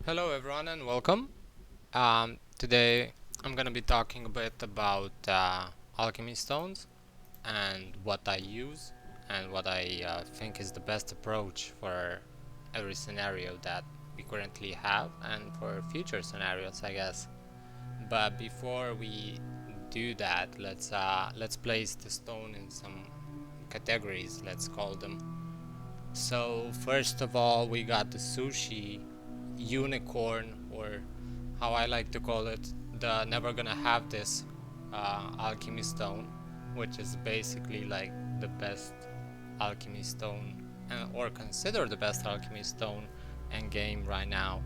Hello everyone and welcome. Today I'm gonna be talking a bit about alchemy stones and what I use and what I think is the best approach for every scenario that we currently have and for future scenarios, I guess. But before we do that, let's place the stone in some categories, let's call them. So first of all, we got the sushi unicorn, or how I like to call it, the never gonna have this alchemy stone, which is basically like the best alchemy stone, or consider the best alchemy stone in game right now.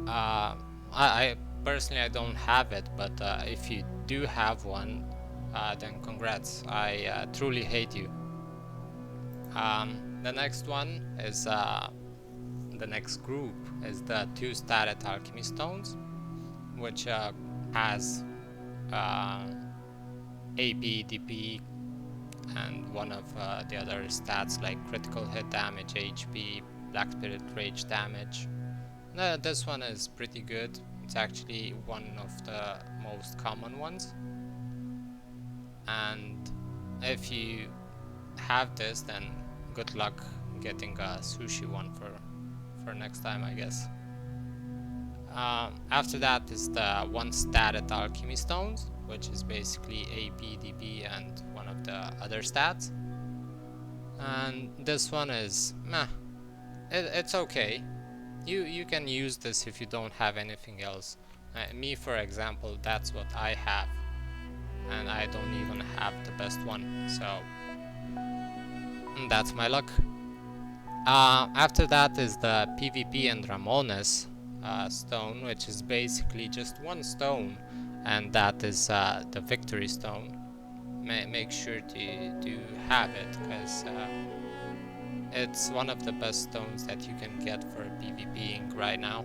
I personally I don't have it, but if you do have one, then congrats. I truly hate you. The next one is the next group is the two-stated alchemy stones, which has AP, DP, and one of the other stats like critical hit damage, HP, Black Spirit Rage damage. This one is pretty good. It's actually one of the most common ones. And if you have this, then good luck getting a sushi one for next time, I guess. After that is the one statted alchemy stones, which is basically AP, DP, and one of the other stats. And this one is meh. It's okay. You can use this if you don't have anything else. Me, for example, that's what I have, and I don't even have the best one, so that's my luck. After that is the PvP and Ramones stone, which is basically just one stone, and that is the victory stone. Make sure to have it, because it's one of the best stones that you can get for PvPing right now.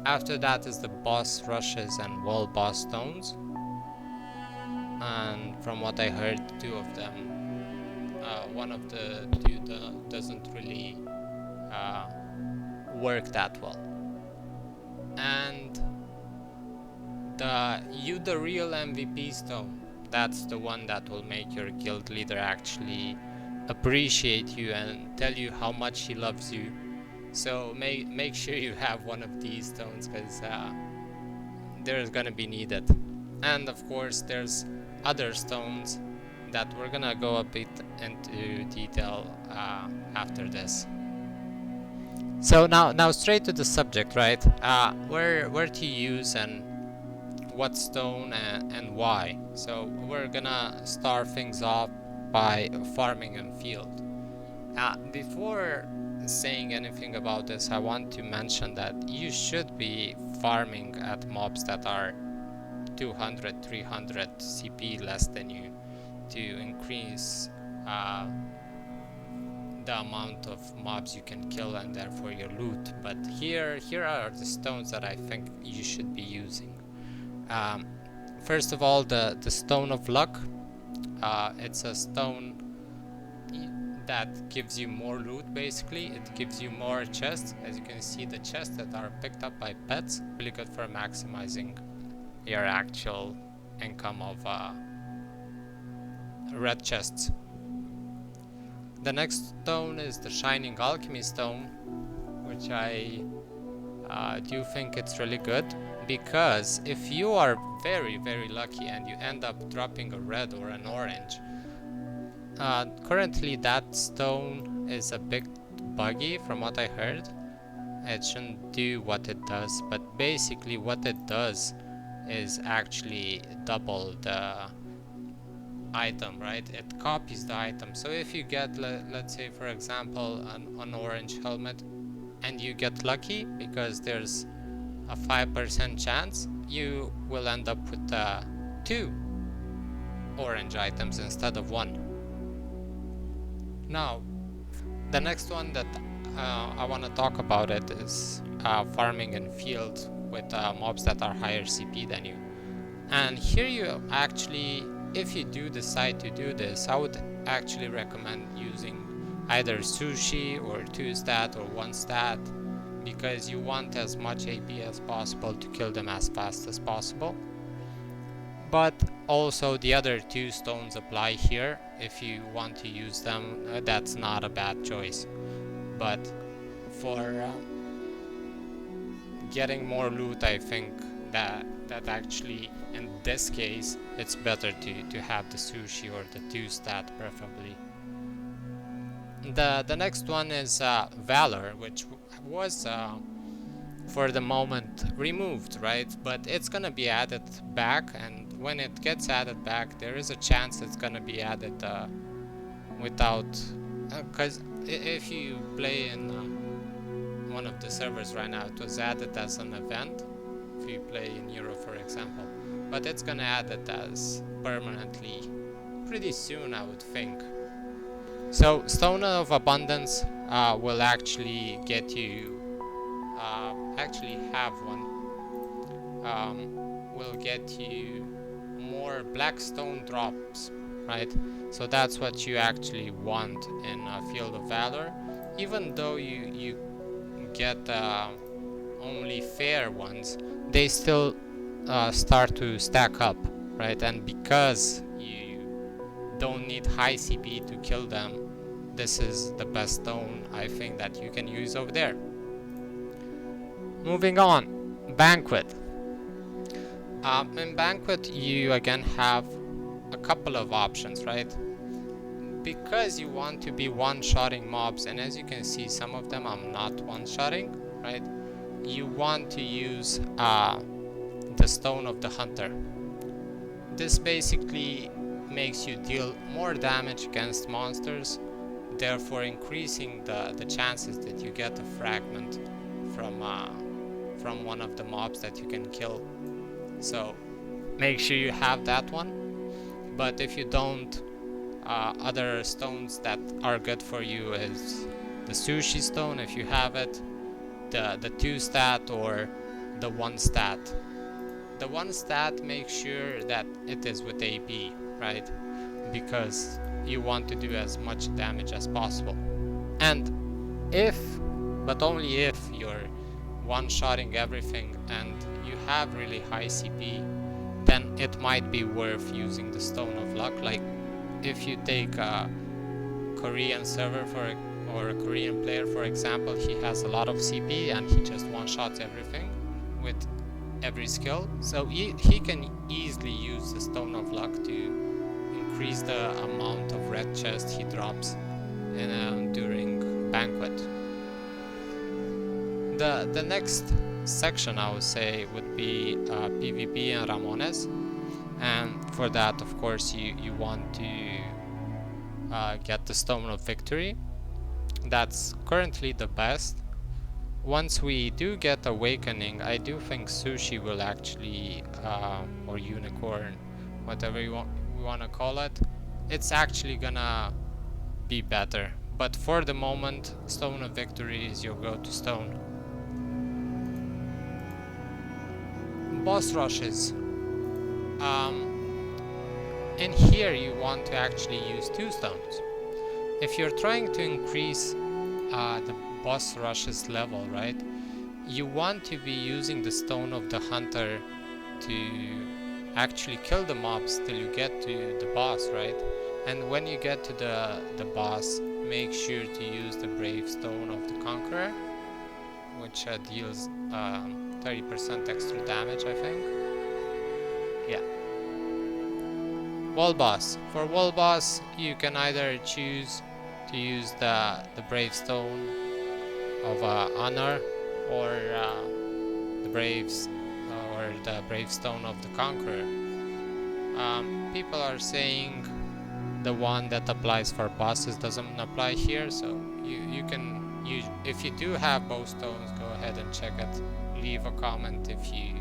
After that is the boss rushes and wall boss stones, and from what I heard, two of them. One of the two doesn't really work that well. And the real MVP stone, that's the one that will make your guild leader actually appreciate you and tell you how much he loves you. So make sure you have one of these stones, because there's gonna be needed. And of course there's other stones that we're gonna go a bit into detail after this. So now straight to the subject, right? Where to use and what stone and why. So we're gonna start things off by farming and field. Before saying anything about this, I want to mention that you should be farming at mobs that are 200, 300 CP less than you, to increase the amount of mobs you can kill and therefore your loot. But here are the stones that I think you should be using. First of all, the Stone of Luck. It's a stone that gives you more loot. Basically, it gives you more chests. As you can see, the chests that are picked up by pets, really good for maximizing your actual income of red chests. The next stone is the Shinning Alchemy Stone, which I do think it's really good, because if you are very lucky and you end up dropping a red or an orange, currently that stone is a bit buggy from what I heard. It shouldn't do what it does, but basically what it does is actually double the item, right? It copies the item. So if you get, let's say for example, an orange helmet, and you get lucky because there's a 5% chance, you will end up with 2 orange items instead of 1. Now, the next one that I want to talk about it is farming in field with mobs that are higher CP than you. And here you actually, if you do decide to do this, I would actually recommend using either sushi or 2 stat or 1 stat, because you want as much AP as possible to kill them as fast as possible. But also the other 2 stones apply here. If you want to use them, that's not a bad choice. But for getting more loot, I think that actually in this case it's better to have the sushi or the 2 stat preferably. The next one is Valor, which was for the moment removed, right? But it's gonna be added back, and when it gets added back, there is a chance it's gonna be added without, because if you play in one of the servers right now, it was added as an event if you play in Euro, for example, but it's gonna add it as permanently pretty soon, I would think. So Stone of Abundance will actually get you, actually have one, will get you more black stone drops, right? So that's what you actually want in Field of Valor. Even though you get only fair ones, they still start to stack up, right? And because you don't need high CP to kill them, this is the best stone I think that you can use over there. Moving on, Banquet. In Banquet you again have a couple of options, right? Because you want to be one-shotting mobs, and as you can see, some of them I'm not one-shotting, right? You want to use the Stone of the Hunter. This basically makes you deal more damage against monsters, therefore increasing the chances that you get a fragment from one of the mobs that you can kill. So make sure you have that one. But if you don't, other stones that are good for you is the sushi stone if you have it, the 2 stat or the 1 stat. The 1 stat, make sure that it is with AP, right? Because you want to do as much damage as possible. And if, but only if, you're one-shotting everything and you have really high CP, then it might be worth using the Stone of Luck. Like if you take a Korean server or a Korean player, for example, he has a lot of CP and he just one-shots everything with every skill, so he can easily use the Stone of Luck to increase the amount of red chest he drops during Banquet. The next section I would say would be PvP and Ramones, and for that of course you want to get the Stone of Victory. That's currently the best. Once we do get Awakening, I do think Sushi will actually, or Unicorn, whatever you want to call it, it's actually gonna be better. But for the moment, Stone of Victory is your go-to stone. Boss rushes. In here you want to actually use 2 stones. If you're trying to increase the boss rushes level, right, you want to be using the Stone of the Hunter to actually kill the mobs till you get to the boss, right? And when you get to the boss, make sure to use the Brave Stone of the Conqueror, which deals 30% extra damage, I think. Yeah. Wall boss. For wall boss, you can either choose to use the Brave Stone of Honor or the Braves or the Brave Stone of the Conqueror. People are saying the one that applies for bosses doesn't apply here, so you can use, if you do have both stones, go ahead and check it. Leave a comment if you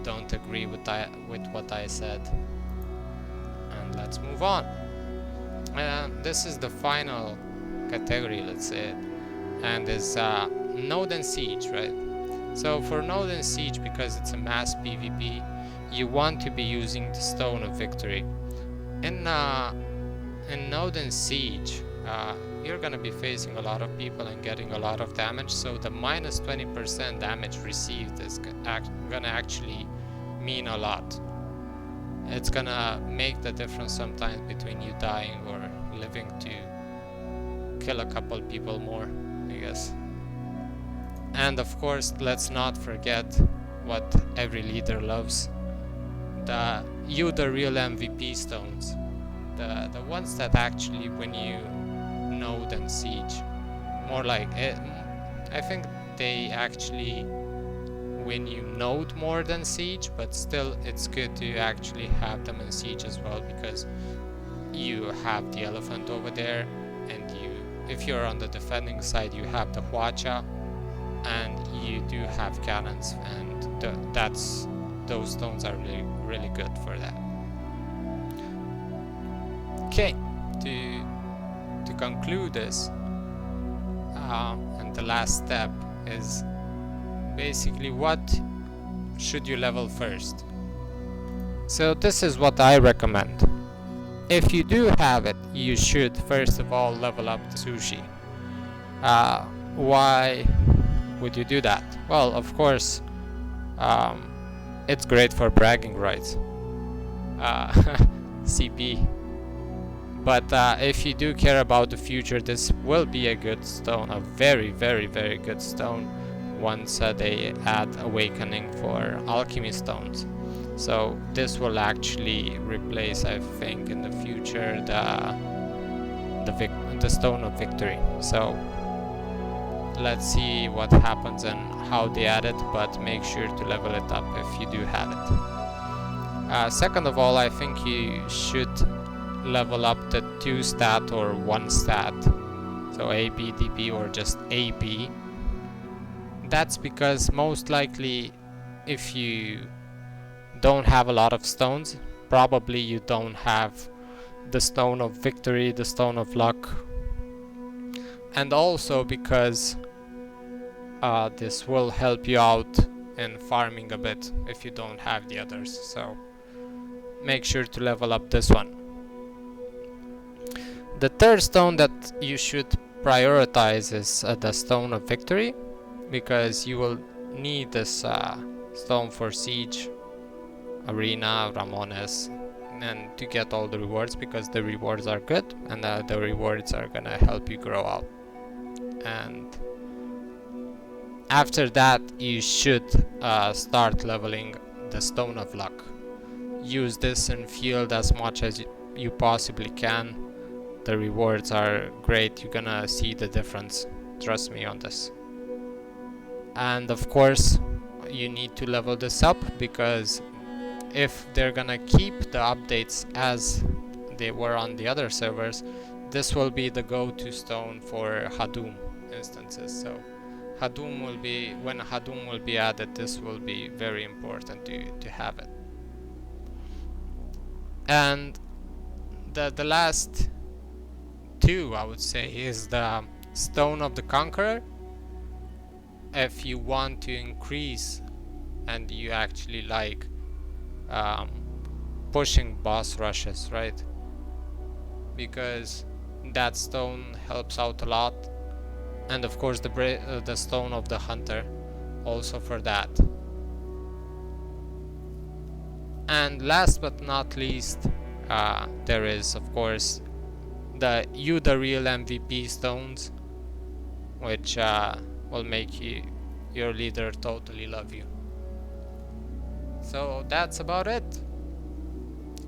don't agree with what I said, and let's move on. This is the final category, let's say it, and is Node and Siege, right? So for Node and Siege, because it's a mass PvP, you want to be using the Stone of Victory. In Node and Siege, you're gonna be facing a lot of people and getting a lot of damage, so the minus 20% damage received is gonna actually mean a lot. It's gonna make the difference sometimes between you dying or living to kill a couple people more, I guess. And of course, let's not forget what every leader loves: the real MVP stones, the ones that actually win you node and siege. More like it, I think they actually win you node more than siege, but still it's good to actually have them in siege as well, because you have the elephant over there, and if you're on the defending side, you have the Huacha, and you do have cannons, and those stones are really good for that. Okay, to conclude this, and the last step is basically what should you level first. So this is what I recommend. If you do have it, you should first of all level up the sushi. Why would you do that? Well, of course, it's great for bragging rights, CP. But if you do care about the future, this will be a good stone, a very good stone, once they add awakening for alchemy stones. So this will actually replace, I think, in the future the stone of victory. So let's see what happens and how they add it, but make sure to level it up if you do have it. Second of all, I think you should level up the 2 stat or 1 stat, so AB, DB, or just AB. That's because most likely, if you don't have a lot of stones, probably you don't have the stone of victory, the stone of luck, and also because this will help you out in farming a bit if you don't have the others. So make sure to level up this one. The third stone that you should prioritize is the stone of victory, because you will need this stone for siege, arena, Ramones, and to get all the rewards, because the rewards are good, and the rewards are gonna help you grow up. And after that, you should start leveling the stone of luck. Use this in field as much as you possibly can. The rewards are great, you're gonna see the difference, trust me on this. And of course, you need to level this up, because if they're gonna keep the updates as they were on the other servers, this will be the go-to stone for Hadum instances. So Hadum will be, when Hadum will be added, this will be very important to have it. And the last two, I would say, is the Stone of the Conqueror. If you want to increase and you actually like pushing boss rushes, right? Because that stone helps out a lot. And of course the Stone of the Hunter also for that. And last but not least, there is of course the real MVP stones, which will make your leader totally love you. So that's about it.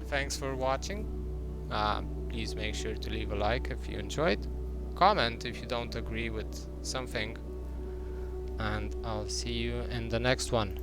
Thanks for watching. Please make sure to leave a like if you enjoyed. Comment if you don't agree with something. And I'll see you in the next one.